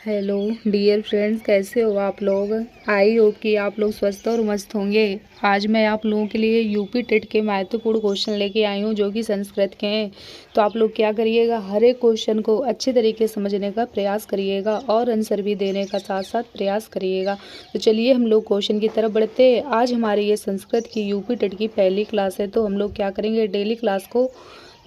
Hello dear friends, कैसे हो आप लोग। आई होप कि आप लोग स्वस्थ और मस्त होंगे। आज मैं आप लोगों के लिए यूपी टेट के महत्वपूर्ण क्वेश्चन लेके आई हूँ जो कि संस्कृत के हैं। तो आप लोग क्या करिएगा, हर एक क्वेश्चन को अच्छे तरीके से समझने का प्रयास करिएगा और आंसर भी देने का साथ साथ प्रयास करिएगा। तो चलिए हम लोग क्वेश्चन की तरफ बढ़ते हैं। आज हमारी ये संस्कृत की यूपी टेट की पहली क्लास है, तो हम लोग क्या करेंगे, डेली क्लास को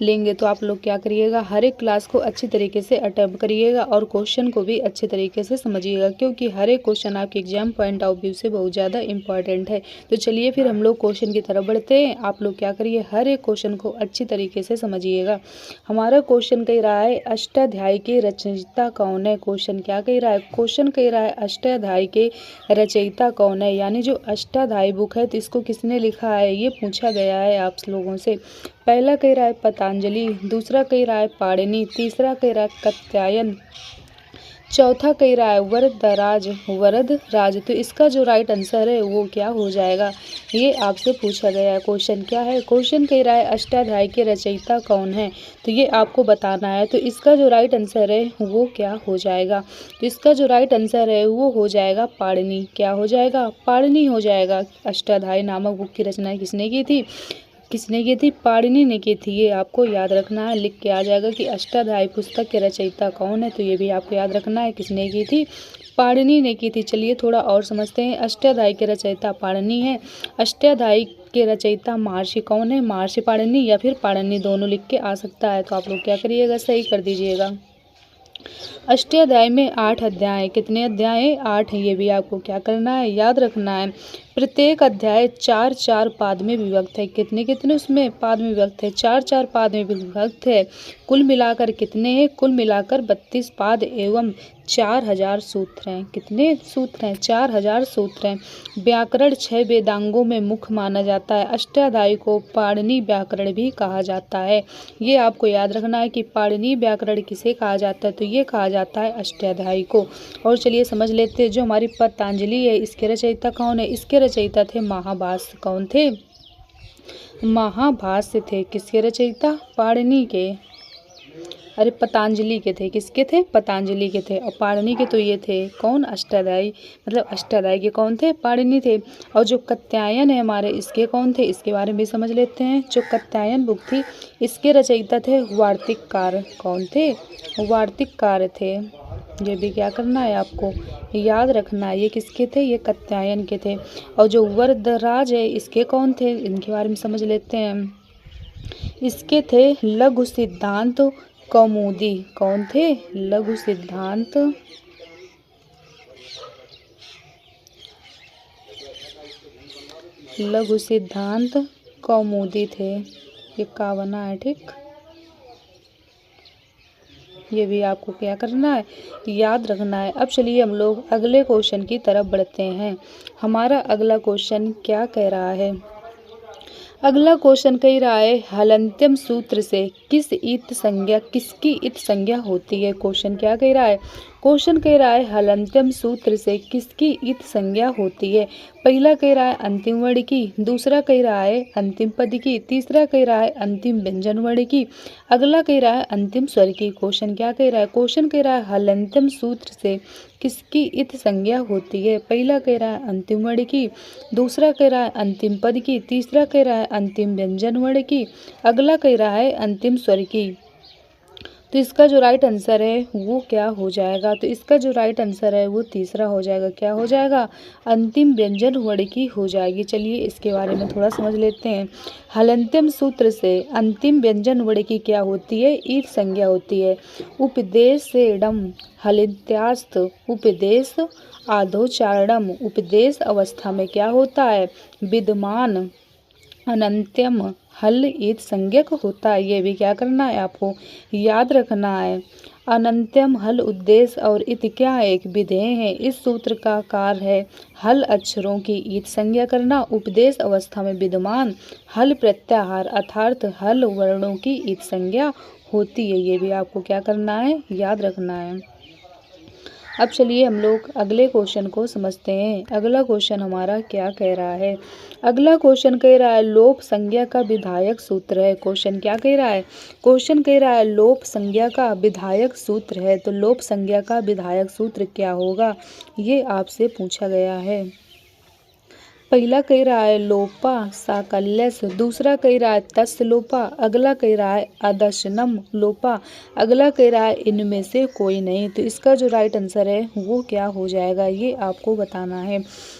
लेंगे। तो आप लोग क्या करिएगा, हर एक क्लास को अच्छी तरीके से अटेम्प्ट करिएगा और क्वेश्चन को भी अच्छे तरीके से समझिएगा, क्योंकि हर एक क्वेश्चन आपके एग्जाम पॉइंट ऑफ व्यू से बहुत ज़्यादा इंपॉर्टेंट है। तो चलिए फिर हम लोग क्वेश्चन की तरफ बढ़ते हैं। आप लोग क्या करिए, हर एक क्वेश्चन को अच्छी तरीके से समझिएगा। हमारा क्वेश्चन कह रहा है अष्टाध्यायी के रचयिता कौन है। क्वेश्चन क्या कह रहा है, क्वेश्चन कह रहा है अष्टाध्यायी के रचयिता कौन है, यानी जो अष्टाध्यायी बुक है तो इसको किसने लिखा है, ये पूछा गया है आप लोगों से। पहला कह रहा है पतंजलि, दूसरा कह रहा है पाणिनि, तीसरा कह रहा है कात्यायन, चौथा कह रहा है वरदराज। तो इसका जो राइट आंसर है वो क्या हो जाएगा, ये आपसे पूछा गया है। क्वेश्चन क्या है, क्वेश्चन कह रहा है अष्टाध्यायी के रचयिता कौन है, तो ये आपको बताना है। तो इसका जो राइट आंसर है वो क्या हो जाएगा, तो इसका जो राइट आंसर है वो हो जाएगा पाणिनि। क्या हो जाएगा, पाणिनि हो जाएगा। अष्टाध्यायी नामक बुक की रचना किसने की थी, पाणिनि ने की थी। ये आपको याद रखना है, लिख के आ जाएगा कि अष्टाध्यायी पुस्तक के रचयिता कौन है, तो ये भी आपको याद रखना है, किसने की थी, पाणिनि ने की थी। चलिए थोड़ा और समझते हैं। अष्टाध्यायी के रचयिता पाणिनि है। अष्टाध्यायी के रचयिता महर्षि कौन है, महर्षि पाणिनि या फिर पाणिनि, दोनों लिख के आ सकता है। तो आप लोग क्या करिएगा, सही कर दीजिएगा। अष्टाध्यायी में 8 अध्याय, कितने अध्याय हैं, 8 हैं। ये भी आपको क्या करना है, याद रखना है। प्रत्येक अध्याय 4-4 पाद में विभक्त है। कितने कितने उसमें पाद में विभक्त है, 4-4 पाद में विभक्त है। कुल मिलाकर कितने हैं, कुल मिलाकर 32 पाद एवं 4000 सूत्र हैं। कितने सूत्र हैं, 4000 सूत्र हैं। व्याकरण 6 वेदांगों में मुख्य माना जाता है। अष्टाध्यायी को पाणिनि व्याकरण भी कहा जाता है। ये आपको याद रखना है कि पाणिनि व्याकरण किसे कहा जाता है, तो ये कहा जाता है अष्टाध्यायी को। और चलिए समझ लेते हैं, जो हमारी पतंजलि है इसके रचयिता कौन है, इसके रचयिता थे महाभाष्य। कौन थे, महाभाष्य थे। किसके रचयिता, पाणिनि के, अरे पतंजलि के थे। किसके थे, पतंजलि के थे। और पाणिनि के तो ये थे कौन, अष्टाध्यायी, मतलब अष्टाध्यायी के कौन थे, पाणिनि थे। और जो कात्यायन है हमारे, इसके कौन थे, इसके बारे में भी समझ लेते हैं। जो कात्यायन बुक थी इसके रचयिता थे वार्तिककार। कौन थे, वार्तिककार थे। ये भी क्या करना है, आपको याद रखना है। ये किसके थे, ये कात्यायन के थे। और जो वरदराज है इसके कौन थे, इनके बारे में समझ लेते हैं। इसके थे लघु सिद्धांत कौमुदी। कौन थे, लघु सिद्धांत कौमुदी थे। ये कावना है, ठीक। ये भी आपको क्या करना है, याद रखना है। अब चलिए हम लोग अगले क्वेश्चन की तरफ बढ़ते हैं। हमारा अगला क्वेश्चन क्या कह रहा है, अगला क्वेश्चन कह रहा है हलंत्यम सूत्र से किसकी इत संज्ञा होती है। क्वेश्चन क्या कह रहा है, क्वेश्चन कह रहा है हलंत्यम सूत्र से किसकी इत संज्ञा होती है। पहला कह रहा है अंतिम वर्ण की, दूसरा कह रहा है अंतिम पद की, तीसरा कह रहा है अंतिम व्यंजन वर्ण की, अगला कह रहा है अंतिम स्वर की। क्वेश्चन क्या कह रहा है, क्वेश्चन कह रहा है हलंत्यम सूत्र से किसकी इत संज्ञा होती है। पहला कह रहा है अंतिम वर्ण की, दूसरा कह रहा है अंतिम पद की, तीसरा कह रहा है अंतिम व्यंजन वर्ण की, अगला कह रहा है अंतिम स्वर की। तो इसका जो राइट आंसर है वो क्या हो जाएगा, तो इसका जो राइट आंसर है वो तीसरा हो जाएगा। क्या हो जाएगा, अंतिम व्यंजन वर्ण की हो जाएगी। चलिए इसके बारे में थोड़ा समझ लेते हैं। हलंत्यम सूत्र से अंतिम व्यंजन वर्ण की क्या होती है, ईद संज्ञा होती है। उपदेश से डम हलित्यास्त उपदेश आधोचारणम, उपदेश अवस्था में क्या होता है, विद्यमान अनंत्यम हल ईद संज्ञक होता है। ये भी क्या करना है, आपको याद रखना है। अनंत्यम हल उद्देश्य और इत क्या है, एक विधेय है। इस सूत्र का कार्य है हल अक्षरों की ईद संज्ञा करना। उपदेश अवस्था में विद्यमान हल प्रत्याहार अर्थात हल वर्णों की ईद संज्ञा होती है। ये भी आपको क्या करना है, याद रखना है। अब चलिए हम लोग अगले क्वेश्चन को समझते हैं। अगला क्वेश्चन हमारा क्या कह रहा है। अगला क्वेश्चन कह रहा है लोप संज्ञा का विधायक सूत्र है। क्वेश्चन क्या कह रहा है। क्वेश्चन कह रहा है लोप संज्ञा का विधायक सूत्र है। तो लोप संज्ञा का विधायक सूत्र क्या होगा, ये आपसे पूछा गया है। पहला कह रहा है लोपा साकल्यस, दूसरा कह रहा है तस् लोपा, अगला कह रहा है अदशनम लोपा, अगला कह रहा है इनमें से कोई नहीं। तो इसका जो राइट आंसर है वो क्या हो जाएगा, ये आपको बताना है।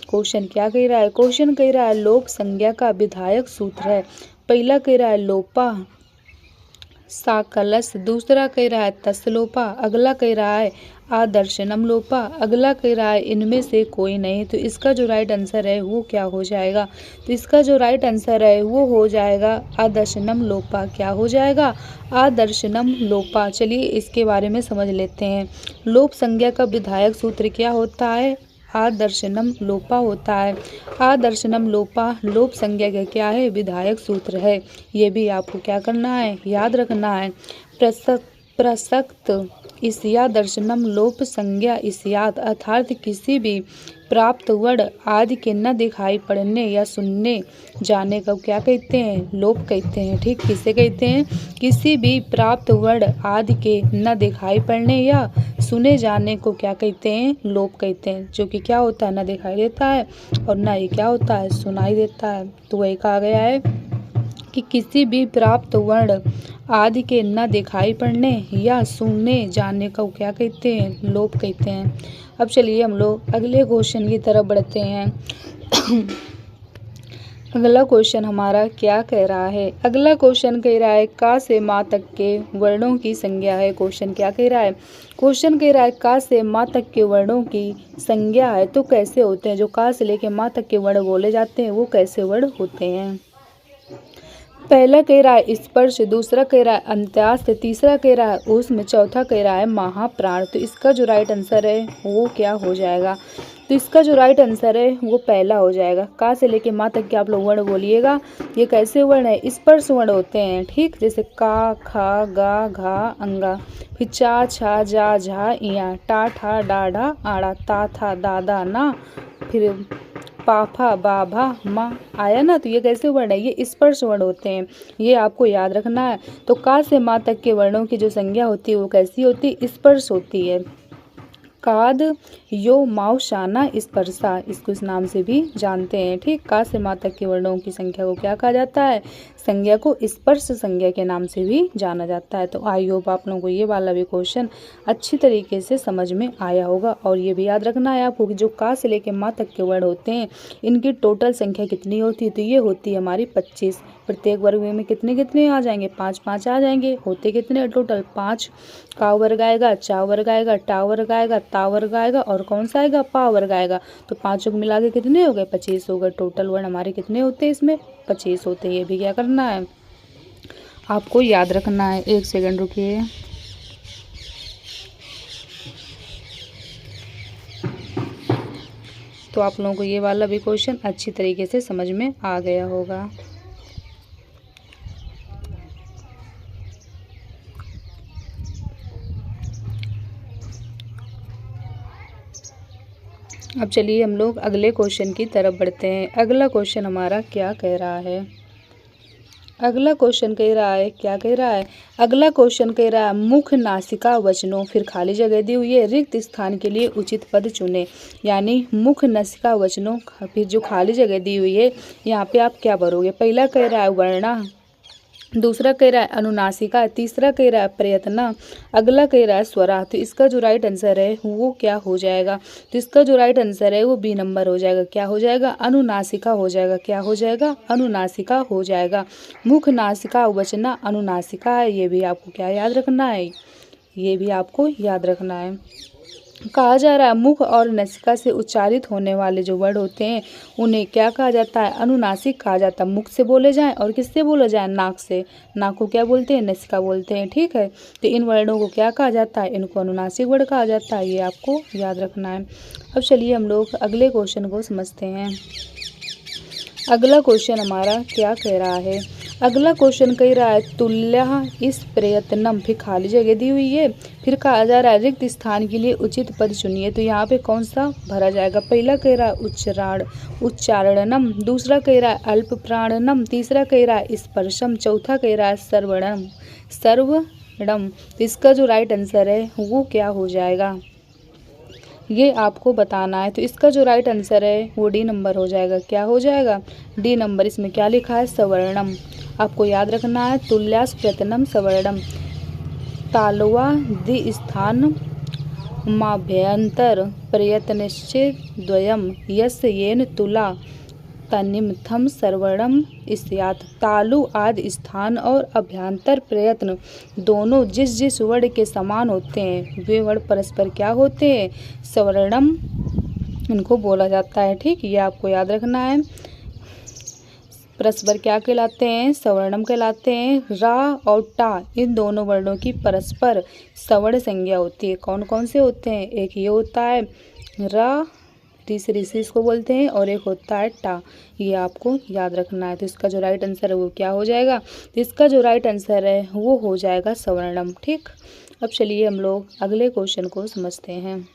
क्वेश्चन क्या कह रहा है। क्वेश्चन कह रहा है लोप संज्ञा का विधायक सूत्र है। पहला कह रहा है लोपा साकलस, दूसरा कह रहा है तस्लोपा, अगला कह रहा है आदर्शनम लोपा, अगला कह रहा है इनमें से कोई नहीं। तो इसका जो राइट आंसर है वो क्या हो जाएगा। तो इसका जो राइट आंसर है वो हो जाएगा आदर्शनम लोपा। क्या हो जाएगा, आदर्शनम लोपा। चलिए इसके बारे में समझ लेते हैं। लोप संज्ञा का विधायक सूत्र क्या होता है, आदर्शनम लोपा होता है। आदर्शनम लोपा लोप संज्ञा का क्या है, विधायक सूत्र है। ये भी आपको क्या करना है, याद रखना है। प्रसक्त इसिया दर्शनम लोप संज्ञा इसियात, अर्थात किसी भी प्राप्त वर्ण आदि के न दिखाई पड़ने या सुनने जाने को क्या कहते हैं, लोप कहते हैं। ठीक, किसे कहते हैं, किसी भी प्राप्त वर्ण आदि के न दिखाई पड़ने या सुने जाने को क्या कहते हैं, लोप कहते हैं। जो कि क्या होता है, न दिखाई देता है और न ही क्या होता है, सुनाई देता है। तो वही कहा गया है कि किसी भी प्राप्त वर्ण आदि के न दिखाई पड़ने या सुनने जाने को क्या कहते हैं, लोप कहते हैं। अब चलिए हम लोग अगले क्वेश्चन की तरफ बढ़ते हैं। अगला क्वेश्चन हमारा क्या कह रहा है। अगला क्वेश्चन कह रहा है का से माँ तक के वर्णों की संज्ञा है। क्वेश्चन क्या कह रहा है। क्वेश्चन कह रहा है का से माँ तक के वर्णों की संज्ञा है। तो कैसे होते हैं, जो का से लेके माँ तक के वर्ण बोले जाते हैं वो कैसे वर्ण होते हैं। पहला कह रहा है स्पर्श, दूसरा कह रहा है अंत्यास्थ, तीसरा कह रहा है ऊष्म, चौथा कह रहा है महाप्राण। तो इसका जो राइट आंसर है वो क्या हो जाएगा। तो इसका जो राइट आंसर है वो पहला हो जाएगा। का से लेके माँ तक के आप लोग वर्ण बोलिएगा। ये कैसे वर्ण है, स्पर्श वर्ण होते हैं। ठीक, जैसे का खा गा घा अंगा, फिर चा छा जा झा इया, टा ठा डा ढा आड़ा, ता था दादा ना, फिर पाफा बाभा माँ आया ना। तो ये कैसे वर्ण है, ये स्पर्श वर्ण होते हैं। ये आपको याद रखना है। तो का से माँ तक के वर्णों की जो संज्ञा होती है वो कैसी होती है, स्पर्श होती है। काद यो माओ शाना स्पर्शा, इसको इस नाम से भी जानते हैं। ठीक, का से माँ तक के वर्णों की संख्या को क्या कहा जाता है, संज्ञा को स्पर्श संज्ञा के नाम से भी जाना जाता है। तो आई होप आप लोगों को ये वाला भी क्वेश्चन अच्छी तरीके से समझ में आया होगा। और ये भी याद रखना है आपको कि जो का से लेके माँ तक के वर्ण होते हैं इनकी टोटल संख्या कितनी होती है। तो ये होती है हमारी 25। प्रत्येक वर्ग में कितने कितने आ जाएंगे, 5 5 आ जाएंगे। होते कितने टोटल 5। का वर्ग आएगा, चा वर्ग आएगा, टा वर्ग आएगा, ता वर्ग आएगा और कौन सा आएगा, पा वर्ग आएगा। तो पांचों को मिला के कितने हो गए, 25 हो गए। टोटल वर्ण हमारे कितने होते हैं, इसमें 25 होते हैं। ये भी क्या करना है, आपको याद रखना है। एक सेकंड रुकिए। तो आप लोगों को ये वाला भी क्वेश्चन अच्छी तरीके से समझ में आ गया होगा। अब चलिए हम लोग अगले क्वेश्चन की तरफ बढ़ते हैं। अगला क्वेश्चन हमारा क्या कह रहा है। अगला क्वेश्चन कह रहा है, क्या कह रहा है। अगला क्वेश्चन कह रहा है मुख नासिका वचनों, फिर खाली जगह दी हुई है, रिक्त स्थान के लिए उचित पद चुने। यानी मुख नासिका वचनों, फिर जो खाली जगह दी हुई है यहाँ पे आप क्या भरोगे। पहला कह रहा है वर्णा, दूसरा कह रहा है अनुनासिका, तीसरा कह रहा है प्रयत्न, अगला कह रहा है स्वरा। तो इसका जो राइट आंसर है वो क्या हो जाएगा। तो इसका जो राइट आंसर है वो बी नंबर हो जाएगा। क्या हो जाएगा, अनुनासिका हो जाएगा। क्या हो जाएगा, अनुनासिका हो जाएगा। मुख नासिका वचना अनुनासिका है। ये भी आपको क्या याद रखना है, ये भी आपको याद रखना है। कहा जा रहा है मुख और नासिका से उच्चारित होने वाले जो वर्ड होते हैं उन्हें क्या कहा जाता है, अनुनासिक कहा जाता है। मुख से बोले जाएं और किससे बोले जाएं, नाक से। नाक को क्या बोलते हैं, नासिका बोलते हैं। ठीक है, तो इन वर्णों को क्या कहा जाता है, इनको अनुनासिक वर्ड कहा जाता है। ये आपको याद रखना है। अब चलिए हम लोग अगले क्वेश्चन को समझते हैं। अगला क्वेश्चन हमारा क्या कह रहा है। अगला क्वेश्चन कह रहा है तुल्यः इस प्रयत्नम, फिर खाली जगह दी हुई है, फिर कहा जा रहा है रिक्त स्थान के लिए उचित पद चुनिए। तो यहाँ पे कौन सा भरा जाएगा? पहला कह रहा है उच्चारणम, दूसरा कह रहा है अल्प प्राणनम, तीसरा कह रहा है स्पर्शम, चौथा कह रहा है सर्वणम। तो इसका जो राइट आंसर है वो क्या हो जाएगा, ये आपको बताना है। तो इसका जो राइट आंसर है वो डी नंबर हो जाएगा। क्या हो जाएगा? D number. इसमें क्या लिखा है? सवर्णम। आपको याद रखना है तुल्यास प्रयत्नम सवर्णम। तालवा दि स्थान माभ्यंतर प्रयत्नश्चेत् द्वयम यस्य येन तुला तन्निमित्थम सर्वणम स्यात्। तालु आदि स्थान और अभ्यंतर प्रयत्न दोनों जिस जिस वर्ण के समान होते हैं वे वर्ण परस्पर क्या होते हैं? सवर्णम इनको बोला जाता है। ठीक, ये आपको याद रखना है। परस्पर क्या कहलाते हैं? सवर्णम कहलाते हैं। रा और टा इन दोनों वर्णों की परस्पर सवर्ण संज्ञा होती है। कौन कौन से होते हैं? एक ये होता है रा, तीसरी सी इसको बोलते हैं, और एक होता है टा। ये आपको याद रखना है। तो इसका जो राइट आंसर है वो क्या हो जाएगा? तो इसका जो राइट आंसर है वो हो जाएगा सवर्णम। ठीक, अब चलिए हम लोग अगले क्वेश्चन को समझते हैं।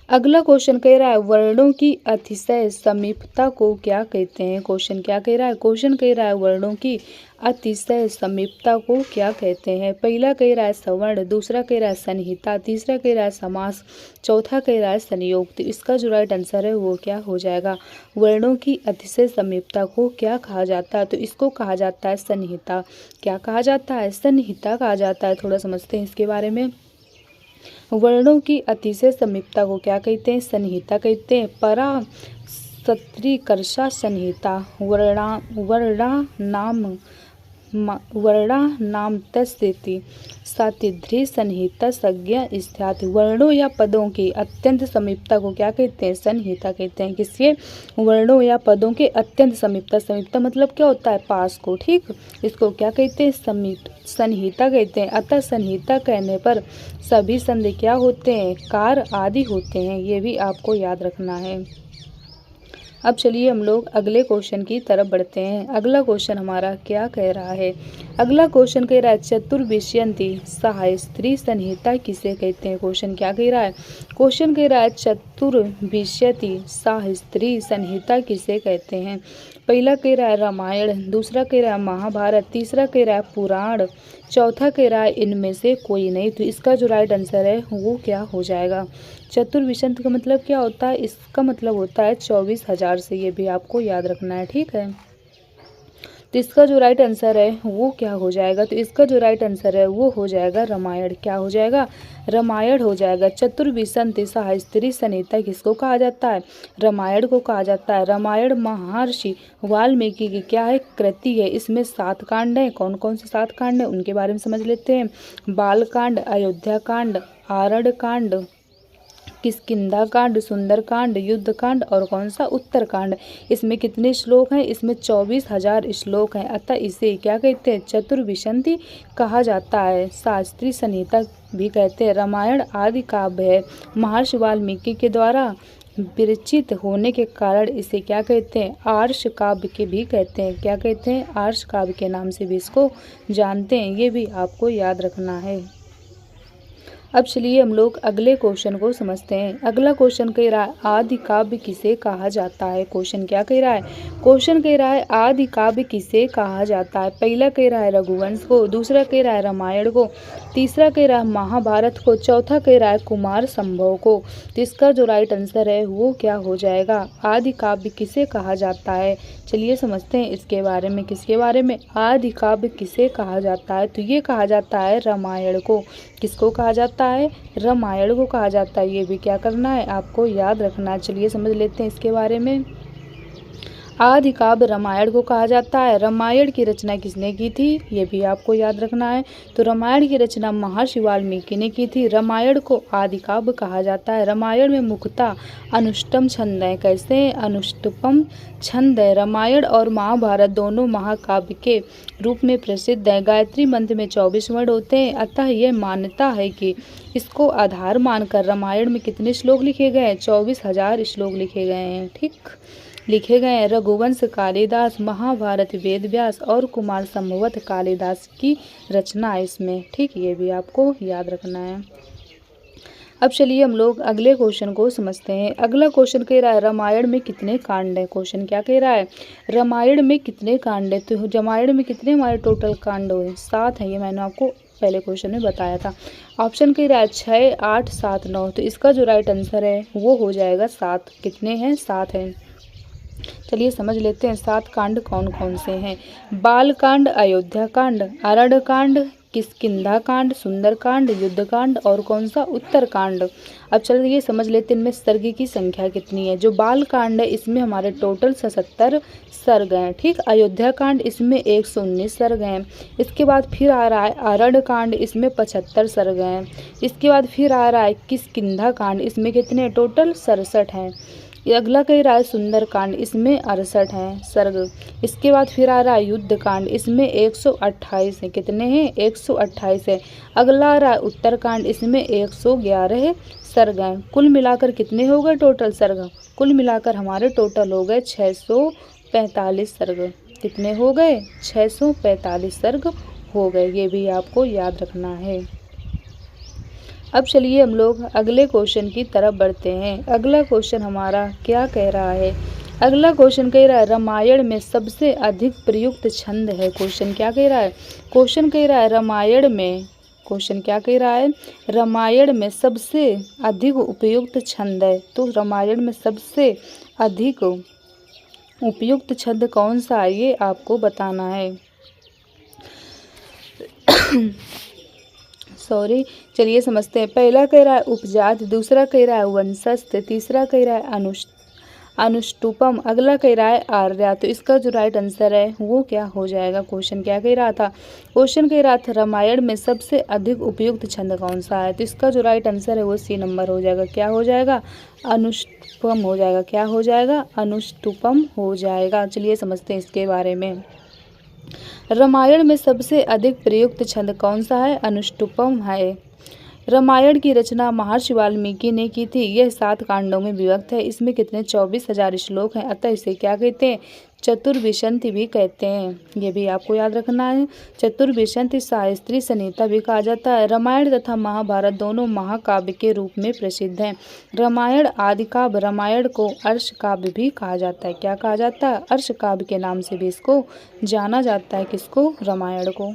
अगला क्वेश्चन कह रहा है वर्णों की अतिशय समीपता को क्या कहते हैं? क्वेश्चन क्या कह रहा है? क्वेश्चन कह रहा है वर्णों की अतिशय समीपता को क्या कहते हैं? पहला कह रहा है सवर्ण, दूसरा कह रहा है संहिता, तीसरा कह रहा है समास, चौथा कह रहा है संयोग। तो इसका जो राइट आंसर है वो क्या हो जाएगा? वर्णों की अतिशय समीपता को क्या कहा जाता है? तो इसको कहा जाता है संहिता। क्या कहा जाता है? संहिता कहा जाता है। थोड़ा समझते हैं इसके बारे में। वर्णों की अतिशय समीपता को क्या कहते हैं? संहिता कहते हैं। परा सत्रीकर्षा संहिता वर्णा नाम तस्थिति सातिध्री संहिता संज्ञा स्यात्। वर्णों या पदों की अत्यंत समीपता को क्या कहते हैं? संहिता कहते हैं। किसके? वर्णों या पदों के अत्यंत समीपता। समीपता मतलब क्या होता है? पास को। ठीक, इसको क्या कहते हैं? संहिता कहते हैं। अतः संहिता कहने पर सभी संधि क्या होते हैं? कार आदि होते हैं। ये भी आपको याद रखना है। अब चलिए हम लोग अगले क्वेश्चन की तरफ बढ़ते हैं। अगला क्वेश्चन हमारा क्या कह रहा है? अगला क्वेश्चन कह रहा है चतुर्विशयंती सहाय स्त्री संहिता किसे कहते हैं? क्वेश्चन क्या कह रहा है? क्वेश्चन कह रहा है चतुर्विशयंती सहाय स्त्री संहिता किसे कहते हैं? पहला कह रहा है रामायण, दूसरा कह रहा है महाभारत, तीसरा कह रहा है पुराण, चौथा कह रहा है इनमें से कोई नहीं। तो इसका जो राइट आंसर है वो क्या हो जाएगा? चतुर्विशंत का मतलब क्या होता है? इसका मतलब होता है 24,000 से। ये भी आपको याद रखना है। ठीक है, तो इसका जो राइट आंसर है वो क्या हो जाएगा? तो इसका जो राइट आंसर है वो हो जाएगा रामायण। क्या हो जाएगा? रामायण हो जाएगा। चतुर्विशंति सहास्त्री संहिता किसको कहा जाता है? रामायण को कहा जाता है। रामायण महर्षि वाल्मीकि की क्या है? कृति है। इसमें 7 कांड हैं। कौन कौन से 7 कांड हैं उनके बारे में समझ लेते हैं। बालकांड, अयोध्या कांड, आरण्य कांड, किष्किंधा कांड, सुंदर कांड, युद्ध कांड और कौन सा? उत्तर कांड। इसमें कितने श्लोक हैं? इसमें 24,000 श्लोक हैं। अतः इसे क्या कहते हैं? चतुर्विशंति कहा जाता है। शास्त्रीय संहिता भी कहते हैं। रामायण आदि काव्य है। महर्षि वाल्मीकि के द्वारा विरचित होने के कारण इसे क्या कहते हैं? आर्ष काव्य के भी कहते हैं। क्या कहते हैं? आर्ष काव्य के नाम से भी इसको जानते हैं। ये भी आपको याद रखना है। अब चलिए हम लोग अगले क्वेश्चन को समझते हैं। अगला क्वेश्चन कह रहा है आदि काव्य किसे कहा जाता है? क्वेश्चन क्या कह रहा है? क्वेश्चन कह रहा है आदि काव्य किसे कहा जाता है? पहला कह रहा है रघुवंश को, दूसरा कह रहा है रामायण को, तीसरा कह रहा है महाभारत को, चौथा कह रहा है कुमार संभव को। तो इसका जो राइट आंसर है वो क्या हो जाएगा? आदि काव्य किसे कहा जाता है? चलिए समझते हैं इसके बारे में। किसके बारे में? आदि काव्य किसे कहा जाता है? तो ये कहा जाता है रामायण को। किसको कहा जाता है? रामायण को कहा जाता है। ये भी क्या करना है? आपको याद रखना है। चलिए समझ लेते हैं इसके बारे में। आदि काव्य रामायण को कहा जाता है। रामायण की रचना किसने की थी? ये भी आपको याद रखना है। तो रामायण की रचना महर्षि वाल्मीकि ने की थी। रामायण को आदि काव्य कहा जाता है। रामायण में मुख्यतः अनुष्टुप छंद है। कैसे? अनुष्टुपम छंद है। रामायण और महाभारत दोनों महाकाव्य के रूप में प्रसिद्ध है। गायत्री मंत्र में 24 वर्ण होते हैं। अतः यह मान्यता है कि इसको आधार मानकर रामायण में कितने श्लोक लिखे गए हैं? 24,000 श्लोक लिखे गए हैं। ठीक, लिखे गए हैं? रघुवंश कालिदास, महाभारत वेद व्यास और कुमार संभवत कालिदास की रचना है इसमें। ठीक, ये भी आपको याद रखना है। अब चलिए हम लोग अगले क्वेश्चन को समझते हैं। अगला क्वेश्चन कह रहा है रामायण में कितने कांड हैं? क्वेश्चन क्या कह रहा है? रामायण में कितने कांड हैं? तो रामायण में कितने हमारे टोटल कांड हुए? 7 हैं, ये मैंने आपको पहले क्वेश्चन में बताया था। ऑप्शन कह रहा है 6, 8, 7, 9। तो इसका जो राइट आंसर है वो हो जाएगा 7। कितने हैं? 7 हैं। चलिए समझ लेते हैं 7 कांड कौन कौन से हैं। बाल कांड, अयोध्या कांड, अरण्य कांड, किष्किंधा कांड, सुंदर कांड, युद्ध कांड और कौन सा? उत्तर कांड। अब चलिए समझ लेते हैं इनमें सर्ग की संख्या कितनी है। जो बाल कांड है इसमें हमारे टोटल 77 सर्ग हैं। ठीक, अयोध्या कांड इसमें 119 सर्ग हैं। इसके बाद फिर आ रहा है अरण्य कांड, इसमें 75 सर्ग हैं। इसके बाद फिर आ रहा है किष्किंधा कांड, इसमें कितने? टोटल 67 हैं। ये अगला कह रहा है सुंदर कांड, इसमें 68 हैं सर्ग। इसके बाद फिर आ रहा है युद्ध कांड, इसमें 128 हैं। कितने हैं? 128 है। अगला आ रहा है उत्तर कांड, इसमें 111 सर्ग हैं। कुल मिलाकर कितने हो गए टोटल सर्ग? कुल मिलाकर हमारे टोटल हो गए 645 सर्ग। कितने हो गए? 645 सर्ग हो गए। ये भी आपको याद रखना है। अब चलिए हम लोग अगले क्वेश्चन की तरफ बढ़ते हैं। अगला क्वेश्चन हमारा क्या कह रहा है? अगला क्वेश्चन कह रहा है रामायण में सबसे अधिक प्रयुक्त छंद है। क्वेश्चन क्या कह रहा है? क्वेश्चन कह रहा है रामायण में, क्वेश्चन क्या कह रहा है? रामायण में सबसे अधिक उपयुक्त छंद है। तो रामायण में सबसे अधिक उपयुक्त छंद कौन सा है ये आपको बताना है। सॉरी, चलिए समझते हैं। पहला कह रहा है उपजात, दूसरा कह रहा है वंशस्थ, तीसरा कह रहा है अनुष्टुपम, अगला कह रहा है आर्या। तो इसका जो राइट आंसर है वो क्या हो जाएगा? क्वेश्चन क्या कह रहा था? क्वेश्चन कह रहा था रामायण में सबसे अधिक उपयुक्त छंद कौन सा है? तो इसका जो राइट आंसर है वो सी नंबर हो जाएगा। क्या हो जाएगा? अनुष्टुपम हो जाएगा। क्या हो जाएगा? अनुष्टुपम हो जाएगा। चलिए समझते हैं इसके बारे में। रामायण में सबसे अधिक प्रयुक्त छंद कौन सा है? अनुष्टुपम है। रामायण की रचना महर्षि वाल्मीकि ने की थी। यह 7 कांडों में विभक्त है। इसमें कितने? 24,000 श्लोक हैं। अतः इसे क्या कहते हैं? चतुर्विंशति भी कहते हैं। ये भी आपको याद रखना है। चतुर्विंशति शास्त्री संहिता भी कहा जाता है। रामायण तथा महाभारत दोनों महाकाव्य के रूप में प्रसिद्ध हैं। रामायण आदि काव्य, रामायण को अर्ष काव्य भी कहा जाता है। क्या कहा जाता है? अर्ष काव्य के नाम से भी इसको जाना जाता है। किसको? रामायण को।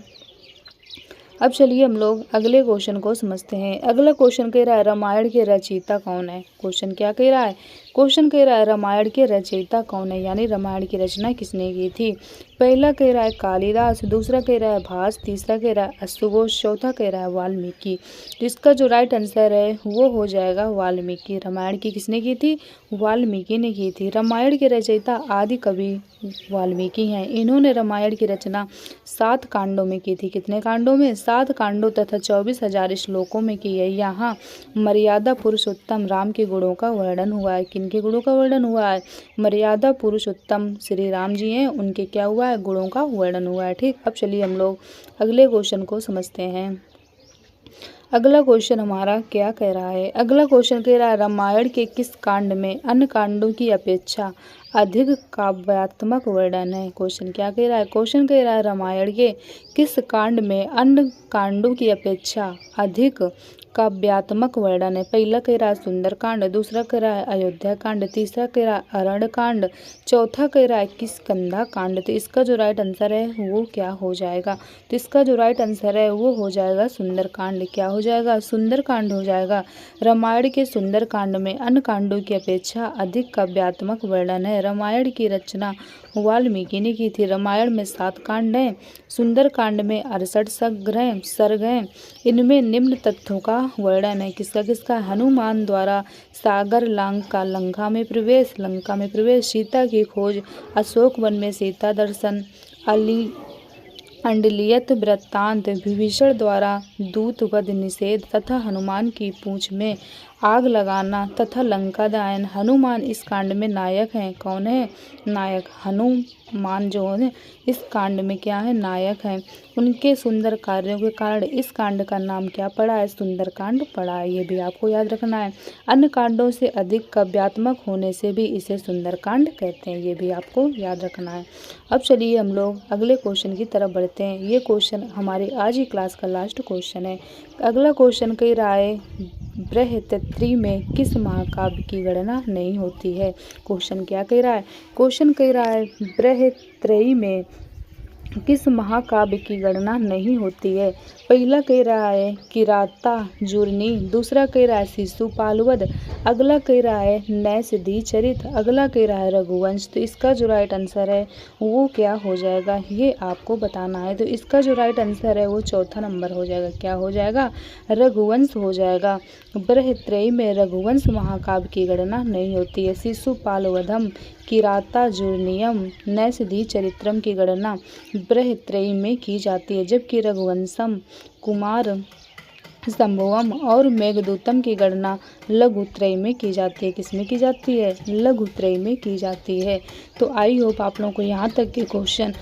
अब चलिए हम लोग अगले क्वेश्चन को समझते हैं। अगला क्वेश्चन कह रहा है रामायण के रचयिता कौन है? क्वेश्चन क्या कह रहा है? क्वेश्चन कह रहा है रामायण के रचयिता कौन है, यानी रामायण की रचना किसने की थी? पहला कह रहा है कालिदास, दूसरा कह रहा है भास, तीसरा कह रहा है अश्वघोष, चौथा कह रहा है वाल्मीकि। तो इसका जो राइट आंसर है वो हो जाएगा वाल्मीकि। रामायण की किसने की थी? वाल्मीकि ने की थी। रामायण के रचयिता आदि कवि वाल्मीकि हैं। इन्होंने रामायण की रचना 7 कांडों में की थी। कितने कांडों में? 7 कांडों तथा 24,000 श्लोकों में की है। यहाँ मर्यादा पुरुषोत्तम राम के गुणों का वर्णन हुआ है। किनके गुणों का वर्णन हुआ है? मर्यादा पुरुषोत्तम श्री राम जी हैं, उनके क्या हुआ है? गुणों का वर्णन हुआ है। ठीक, अब चलिए हम लोग अगले क्वेश्चन को समझते हैं। अगला क्वेश्चन हमारा क्या कह रहा है? अगला क्वेश्चन कह रहा है रामायण के किस कांड में अन्य कांडों की अपेक्षा अधिक काव्यात्मक वर्णन है? क्वेश्चन क्या कह रहा है? क्वेश्चन कह रहा है रामायण के किस कांड में अन्य कांडों की अपेक्षा अधिक काव्यात्मक वर्णन है? पहला कह रहा है सुंदर कांड, दूसरा कह रहा है अयोध्या कांड, तीसरा कह रहा है अरण्य कांड, चौथा कह रहा है किष्किंधा कांड। तो इसका जो राइट आंसर है वो क्या हो जाएगा? तो इसका जो राइट आंसर है वो हो जाएगा सुंदर कांड। क्या हो जाएगा? सुंदर कांड हो जाएगा। रामायण के सुंदर कांड में अन्य कांडों की अपेक्षा अधिक काव्यात्मक वर्णन है। रामायण की रचना वाल्मीकि ने की थी। रामायण में 7 कांड हैं। सुंदर कांड में 68 सर्ग हैं। इनमें निम्न तथ्यों का वर्णन है। किसका किसका? हनुमान द्वारा सागर लंका में प्रवेश, सीता की खोज, अशोक वन में सीता दर्शन, अंडलियत वृत्तांत, विभीषण द्वारा दूत वध निषेध तथा हनुमान की पूंछ में आग लगाना तथा लंका दहन। हनुमान इस कांड में नायक हैं। कौन है नायक? हनुमान जो है इस कांड में क्या है? नायक हैं। उनके सुंदर कार्यों के कारण इस कांड का नाम क्या पड़ा है? सुंदर कांड पड़ा है। ये भी आपको याद रखना है। अन्य कांडों से अधिक काव्यात्मक होने से भी इसे सुंदर कांड कहते हैं। ये भी आपको याद रखना है। अब चलिए हम लोग अगले क्वेश्चन की तरफ बढ़ते हैं। ये क्वेश्चन हमारी आज ही क्लास का लास्ट क्वेश्चन है। अगला क्वेश्चन कह रहा है बृहत्त्रयी में किस महाकाव्य की गणना नहीं होती है? क्वेश्चन क्या कह रहा है? क्वेश्चन कह रहा है बृहत्त्रयी में किस महाकाव्य की गणना नहीं होती है? पहला कह रहा है किरातार्जुनी, दूसरा कह रहा है शिशुपालवध, अगला कह रहा है नैषधीचरित, अगला कह रहा है रघुवंश। तो इसका जो राइट आंसर है वो क्या हो जाएगा ये आपको बताना है। तो इसका जो राइट आंसर है वो चौथा नंबर हो जाएगा। क्या हो जाएगा? रघुवंश हो जाएगा। बृहत्त्रयी में रघुवंश महाकाव्य की गणना नहीं होती है। शिशुपालवधम, किरातार्जुनीयम, नैषधीचरित्रम की गणना बृहत्त्रयी में की जाती है, जबकि रघुवंशम, कुमार संभवम और मेघदूतम की गणना लघुत्रयी में की जाती है। किसमें की जाती है? लघुत्रयी में की जाती है। तो आई होप आप लोगों को यहाँ तक के क्वेश्चन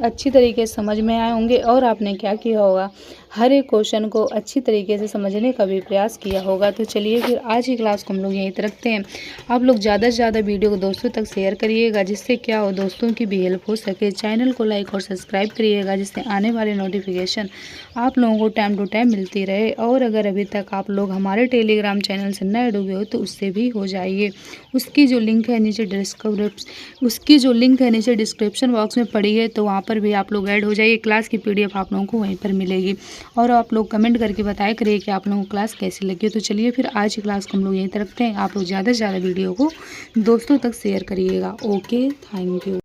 अच्छी तरीके से समझ में आए होंगे और आपने क्या किया होगा, हर एक क्वेश्चन को अच्छी तरीके से समझने का भी प्रयास किया होगा। तो चलिए फिर आज की क्लास को हम लोग यहीं तक रखते हैं। आप लोग ज़्यादा से ज़्यादा वीडियो को दोस्तों तक शेयर करिएगा, जिससे क्या हो दोस्तों की भी हेल्प हो सके। चैनल को लाइक और सब्सक्राइब करिएगा, जिससे आने वाले नोटिफिकेशन आप लोगों को टाइम टू टाइम मिलती रहे। और अगर अभी तक आप लोग हमारे टेलीग्राम चैनल से नए जुड़े हो तो उससे भी हो जाइए। उसकी जो लिंक है नीचे डिस्क्रिप्शन बॉक्स में पड़ी है, तो वहाँ पर भी आप लोग ऐड हो जाइए। क्लास की PDF आप लोगों को वहीं पर मिलेगी। और आप लोग कमेंट करके बताया करिए कि आप लोगों को क्लास कैसी लगी। तो चलिए फिर आज की क्लास को हम लोग यहीं तक रखते हैं। आप लोग ज़्यादा से ज़्यादा वीडियो को दोस्तों तक शेयर करिएगा। Okay, thank you.